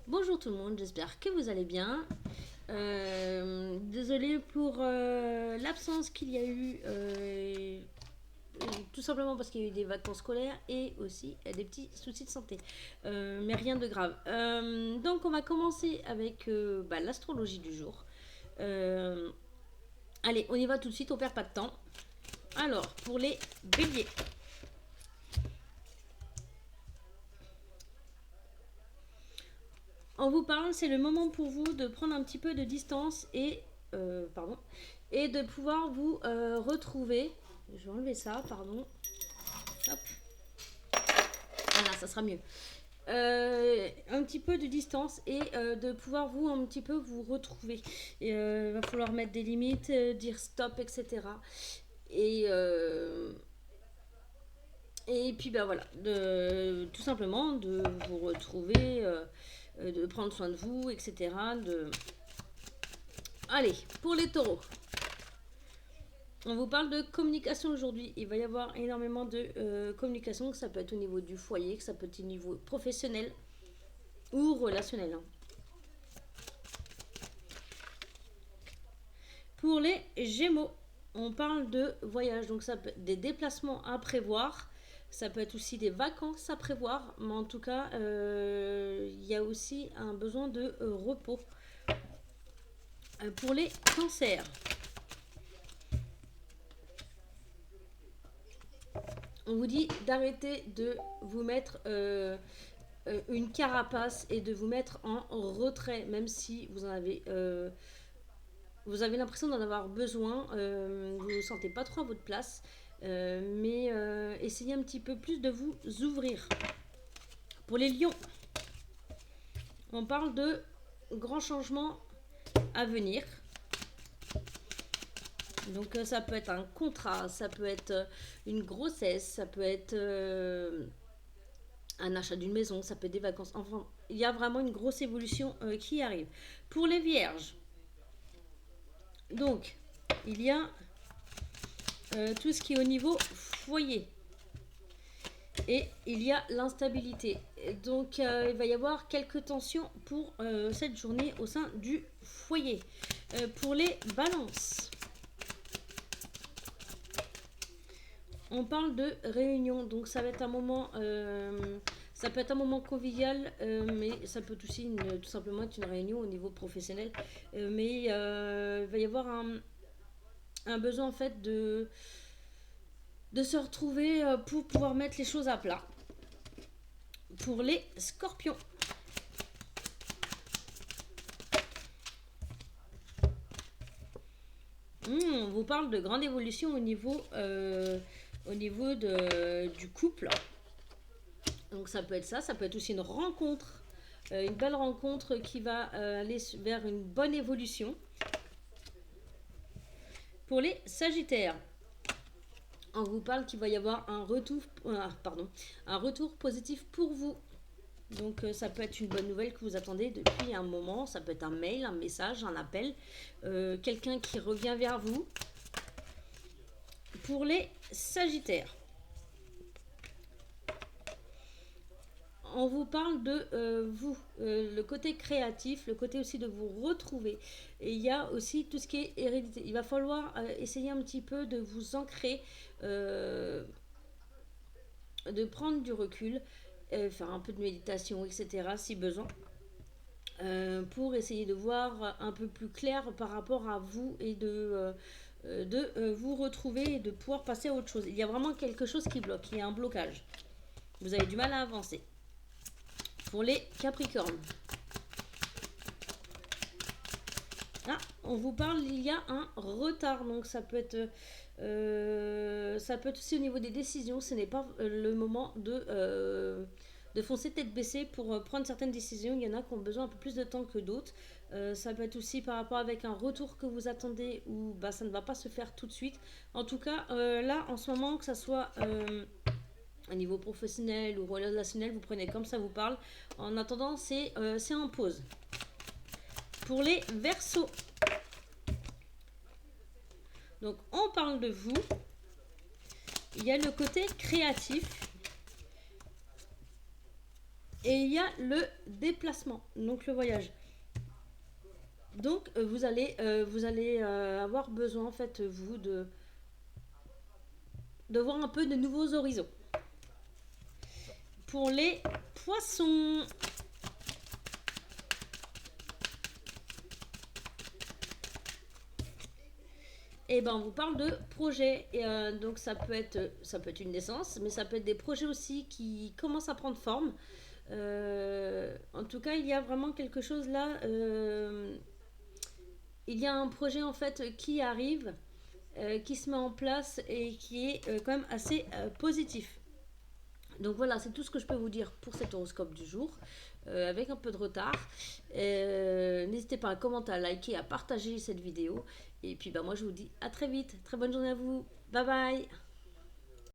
Bonjour tout le monde, j'espère que vous allez bien. Désolée pour l'absence qu'il y a eu, tout simplement parce qu'il y a eu des vacances scolaires et aussi des petits soucis de santé, mais rien de grave. Donc on va commencer avec l'astrologie du jour. Euh, Allez, on y va tout de suite, on perd pas de temps. Alors, pour les béliers, on vous parle, c'est le moment pour vous de prendre un petit peu de distance et de pouvoir vous retrouver. Je vais enlever ça, pardon. Hop. Voilà, ça sera mieux. Un petit peu de distance et de pouvoir vous un petit peu vous retrouver. Il va falloir mettre des limites, dire stop, etc. Et, euh, et puis voilà, tout simplement de vous retrouver, de prendre soin de vous, etc. Allez, pour les taureaux. On vous parle de communication aujourd'hui. Il va y avoir énormément de communication, que ça peut être au niveau du foyer, que ça peut être au niveau professionnel ou relationnel. Pour les Gémeaux, on parle de voyage, donc ça peut être des déplacements à prévoir. Ça peut être aussi des vacances à prévoir, mais en tout cas, il y a aussi un besoin de repos. Pour les cancers, on vous dit d'arrêter de vous mettre une carapace et de vous mettre en retrait, même si vous avez l'impression d'en avoir besoin, vous ne vous sentez pas trop à votre place, mais essayez un petit peu plus de vous ouvrir. Pour les lions, on parle de grands changements à venir. Donc ça peut être un contrat, ça peut être une grossesse, ça peut être un achat d'une maison, ça peut être des vacances. Enfin, il y a vraiment une grosse évolution qui arrive. Pour les vierges, donc il y a tout ce qui est au niveau foyer. Et il y a l'instabilité. Donc il va y avoir quelques tensions pour cette journée au sein du foyer. Pour les balances, on parle de réunion. Donc ça va être un moment, ça peut être un moment convivial, mais ça peut aussi tout simplement être une réunion au niveau professionnel. Mais il va y avoir un besoin en fait de se retrouver pour pouvoir mettre les choses à plat. Pour les scorpions, on vous parle de grande évolution au niveau du couple. Donc ça peut être ça, ça peut être aussi une rencontre, une belle rencontre qui va aller vers une bonne évolution. Pour les sagittaires, on vous parle qu'il va y avoir un retour positif pour vous. Donc ça peut être une bonne nouvelle que vous attendez depuis un moment, ça peut être un mail, un message, un appel, quelqu'un qui revient vers vous. Pour les sagittaires, on vous parle de vous, le côté créatif, le côté aussi de vous retrouver. Et il y a aussi tout ce qui est hérédité. Il va falloir essayer un petit peu de vous ancrer, de prendre du recul, faire un peu de méditation, etc. si besoin. Pour essayer de voir un peu plus clair par rapport à vous et de vous retrouver et de pouvoir passer à autre chose. Il y a vraiment quelque chose qui bloque, il y a un blocage. Vous avez du mal à avancer. Pour les Capricornes, ah, on vous parle, il y a un retard, donc ça peut être aussi au niveau des décisions. Ce n'est pas le moment de foncer tête baissée pour prendre certaines décisions. Il y en a qui ont besoin un peu plus de temps que d'autres. Ça peut être aussi par rapport avec un retour que vous attendez ou bah, ça ne va pas se faire tout de suite. En tout cas, là, en ce moment, que ça soit au niveau professionnel ou relationnel, vous prenez comme ça vous parle. En attendant, c'est en pause. Pour les Verseaux, donc on parle de vous. Il y a le côté créatif. Et il y a le déplacement, donc le voyage. Donc vous allez avoir besoin en fait vous de voir un peu de nouveaux horizons. Pour les poissons, et ben on vous parle de projets. Et donc ça peut être une naissance, mais ça peut être des projets aussi qui commencent à prendre forme. En tout cas, il y a vraiment quelque chose là. Il y a un projet en fait qui arrive, qui se met en place et qui est quand même assez positif. Donc voilà, c'est tout ce que je peux vous dire pour cet horoscope du jour, avec un peu de retard. N'hésitez pas à commenter, à liker, à partager cette vidéo. Et puis bah, moi je vous dis à très vite. Très bonne journée à vous. Bye bye.